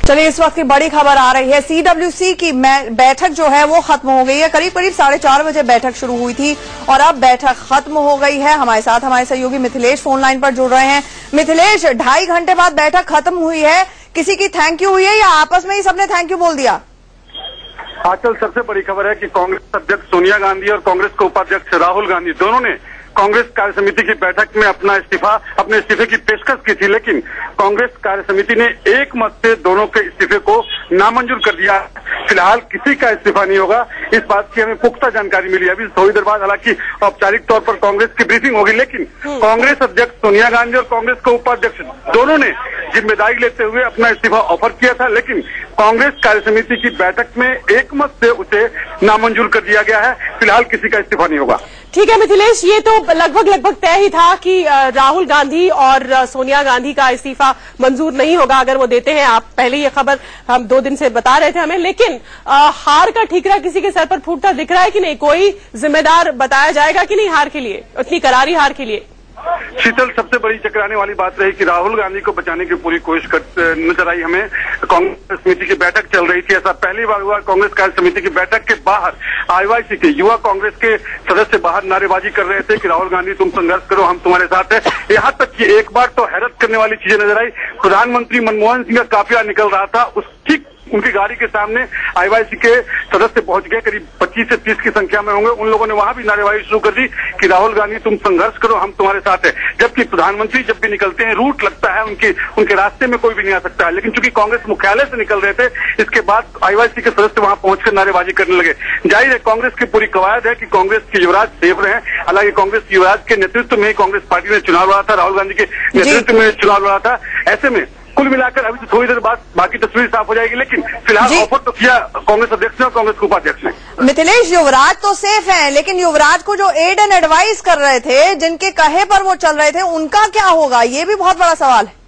चलिए, इस वक्त की बड़ी खबर आ रही है। सीडब्ल्यूसी की बैठक जो है वो खत्म हो गई है। करीब 4:30 बजे बैठक शुरू हुई थी और अब बैठक खत्म हो गई है। हमारे साथ हमारे सहयोगी मिथिलेश फोन लाइन पर जुड़ रहे हैं। मिथिलेश, 2.5 घंटे बाद बैठक खत्म हुई है। किसी की थैंक यू हुई है या आपस में ही सबने थैंक यू बोल दिया? आजकल सबसे बड़ी खबर है कि कांग्रेस अध्यक्ष सोनिया गांधी और कांग्रेस के उपाध्यक्ष राहुल गांधी दोनों ने कांग्रेस कार्य समिति की बैठक में अपने इस्तीफे की पेशकश की थी, लेकिन कांग्रेस कार्य समिति ने एक मत से दोनों के इस्तीफे को नामंजूर कर दिया। फिलहाल किसी का इस्तीफा नहीं होगा, इस बात की हमें पुख्ता जानकारी मिली। अभी थोड़ी देर बाद हालांकि औपचारिक तौर पर कांग्रेस की ब्रीफिंग होगी, लेकिन कांग्रेस अध्यक्ष सोनिया गांधी और कांग्रेस के उपाध्यक्ष दोनों ने जिम्मेदारी लेते हुए अपना इस्तीफा ऑफर किया था, लेकिन कांग्रेस कार्य समिति की बैठक में एक मत से उसे नामंजूर कर दिया गया है। फिलहाल किसी का इस्तीफा नहीं होगा। ठीक है मिथिलेश, ये तो लगभग तय ही था कि राहुल गांधी और सोनिया गांधी का इस्तीफा मंजूर नहीं होगा अगर वो देते हैं। आप पहले ये खबर हम 2 दिन से बता रहे थे हमें, लेकिन हार का ठीकरा किसी के सर पर फूटता दिख रहा है कि नहीं? कोई जिम्मेदार बताया जाएगा कि नहीं हार के लिए, इतनी करारी हार के लिए? शीतल, सबसे बड़ी चकराने वाली बात रही कि राहुल गांधी को बचाने की पूरी कोशिश नजर आई हमें। कांग्रेस समिति की बैठक चल रही थी, ऐसा पहली बार हुआ। कांग्रेस कार्य समिति की बैठक के बाहर आईवाईसी के युवा कांग्रेस के सदस्य बाहर नारेबाजी कर रहे थे कि राहुल गांधी तुम संघर्ष करो, हम तुम्हारे साथ हैं। यहां तक कि एक बार तो हैरत करने वाली चीजें नजर आई। प्रधानमंत्री मनमोहन सिंह का काफिला निकल रहा था, उनकी गाड़ी के सामने आईवाईसी के सदस्य पहुंच गए। करीब 25 से 30 की संख्या में होंगे। उन लोगों ने वहां भी नारेबाजी शुरू कर दी कि राहुल गांधी तुम संघर्ष करो, हम तुम्हारे साथ हैं। जबकि प्रधानमंत्री जब भी निकलते हैं रूट लगता है, उनके रास्ते में कोई भी नहीं आ सकता है। लेकिन चूंकि कांग्रेस मुख्यालय से निकल रहे थे, इसके बाद आईवाईसी के सदस्य वहां पहुंचकर नारेबाजी करने लगे। जाहिर है कांग्रेस की पूरी कवायद है कि कांग्रेस के युवराज सेफ रहे। हालांकि कांग्रेस युवराज के नेतृत्व में कांग्रेस पार्टी ने चुनाव लड़ा था, राहुल गांधी के नेतृत्व में चुनाव लड़ा था। ऐसे में कुल मिलाकर अभी तो थोड़ी देर बाद बाकी तस्वीर साफ हो जाएगी, लेकिन फिलहाल ऑफर तो किया कांग्रेस अध्यक्ष ने और कांग्रेस के उपाध्यक्ष ने। मिथिलेश, युवराज तो सेफ हैं, लेकिन युवराज को जो एड एंड एडवाइस कर रहे थे, जिनके कहे पर वो चल रहे थे, उनका क्या होगा? ये भी बहुत बड़ा सवाल है।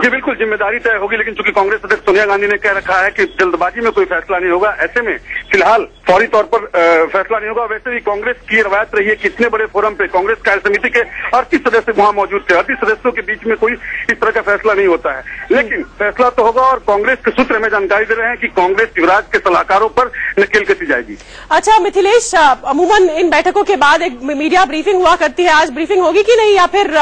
जी बिल्कुल, जिम्मेदारी तय होगी, लेकिन चूंकि कांग्रेस अध्यक्ष सोनिया गांधी ने कह रखा है कि जल्दबाजी में कोई फैसला नहीं होगा, ऐसे में फिलहाल फौरी तौर पर फैसला नहीं होगा। वैसे भी कांग्रेस की रवायत रही है कि इतने बड़े फोरम पे कांग्रेस कार्य समिति के 38 सदस्य वहां मौजूद थे। 38 सदस्यों के बीच में कोई इस तरह का फैसला नहीं होता है, लेकिन फैसला तो होगा। और कांग्रेस के सूत्र हमें जानकारी दे रहे हैं कि कांग्रेस युवराज के सलाहकारों पर नकेल कसी जाएगी। अच्छा मिथिलेश, अमूमन इन बैठकों के बाद एक मीडिया ब्रीफिंग हुआ करती है, आज ब्रीफिंग होगी कि नहीं, या फिर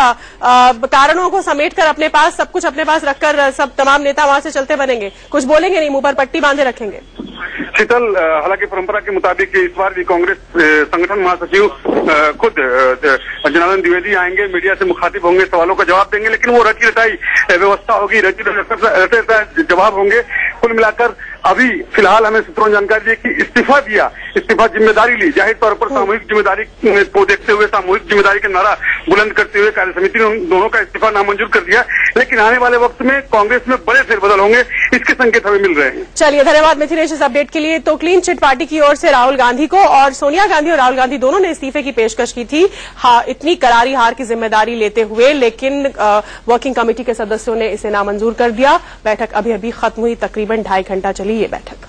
कारणों को समेटकर अपने पास सब कुछ अपने पास रखकर सब तमाम नेता वहां से चलते बनेंगे? कुछ बोलेंगे नहीं, मुंह पर पट्टी बांधे रखेंगे? शीतल, हालांकि परंपरा के मुताबिक इस बार भी कांग्रेस संगठन महासचिव खुद जनार्दन द्विवेदी आएंगे, मीडिया से मुखातिब होंगे, सवालों का जवाब देंगे, लेकिन वो रटी रटाई व्यवस्था होगी, रटे जवाब होंगे। कुल मिलाकर अभी फिलहाल हमें सूत्रों ने जानकारी दी कि इस्तीफा जिम्मेदारी ली। जाहिर तौर पर सामूहिक जिम्मेदारी को देखते हुए, सामूहिक जिम्मेदारी का नारा बुलंद करते हुए कार्य समिति ने दोनों का इस्तीफा नामंजूर कर दिया, लेकिन आने वाले वक्त में कांग्रेस में बड़े फेरबदल होंगे, इसके संकेत हमें मिल रहे हैं। चलिए, धन्यवाद मिथिलेश इस अपडेट के लिए। तो क्लीन चिट पार्टी की ओर से राहुल गांधी को और सोनिया गांधी और राहुल गांधी दोनों ने इस्तीफे की पेशकश की थी, इतनी करारी हार की जिम्मेदारी लेते हुए, लेकिन वर्किंग कमेटी के सदस्यों ने इसे नामंजूर कर दिया। बैठक अभी खत्म हुई, तकरीबन 2.5 घंटा चली ये बैठक।